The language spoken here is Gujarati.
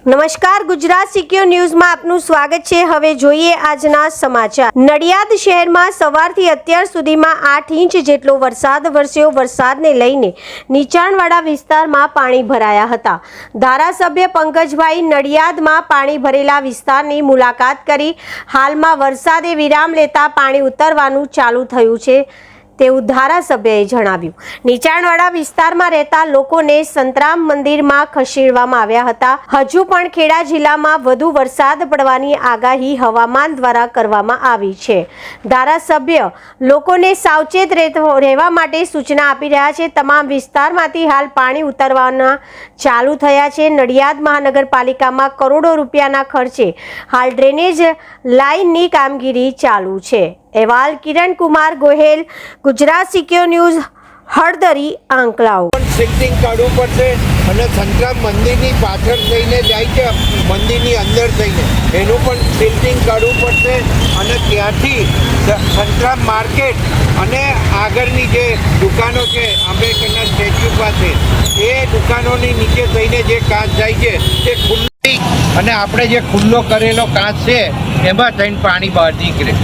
નમસ્કાર, ગુજરાત સિક્યોર ન્યૂઝમાં આપનું સ્વાગત છે। હવે જોઈએ આજના સમાચાર। નડિયાદ શહેરમાં સવારથી અત્યાર સુધીમાં 8 ઇંચ જેટલો વરસાદ વરસ્યો। વરસાદને લઈને નીચાણવાળા વિસ્તારમાં પાણી ભરાયા હતા। ધારાસભ્ય પંકજભાઈ નડિયાદમાં પાણી ભરેલા વિસ્તારની મુલાકાત કરી હાલમાં વરસાદે વિરામ લેતા પાણી ઉતરવાનું ચાલુ થયું છે તેવું ધારાસભ્યએ જણાવ્યું। નીચાણવાળા વિસ્તારમાં રહેતા લોકોને સંતરામ મંદિરમાં ખસેડવામાં આવ્યા હતા। હજુ પણ ખેડા જિલ્લામાં વધુ વરસાદ પડવાની આગાહી હવામાન દ્વારા કરવામાં આવી છે। ધારાસભ્ય લોકોને સાવચેત રહેવા માટે સૂચના આપી રહ્યા છે। તમામ વિસ્તારમાંથી હાલ પાણી ઉતરવાના ચાલુ થયા છે। નડિયાદ મહાનગરપાલિકામાં કરોડો રૂપિયાના ખર્ચે હાલ ડ્રેનેજ લાઇનની કામગીરી ચાલુ છે। અહેવાલ કિરણ કુમાર ગોહેલ, ગુજરાત સિક્યોર ન્યૂઝ, હળદરી, આંકલાવ। સિલ્ટિંગ કાઢવું પડશે અને સંતરામ મંદિરની પાછળ થઈને જાય છે, મંદિરની અંદર થઈને એનું પણ સિલ્ટિંગ કાઢવું પડશે અને ત્યાંથી સંતરામ માર્કેટ અને આગળની જે દુકાનો છે આંબેડકરના સ્ટેચ્યુ પાસે એ દુકાનોની નીચે થઈને જે કાચ જાય છે તે ખુલ્લી અને આપણે જે ખુલ્લો કરેલો કાચ છે એમાં થઈને પાણી બહાર નીકળે।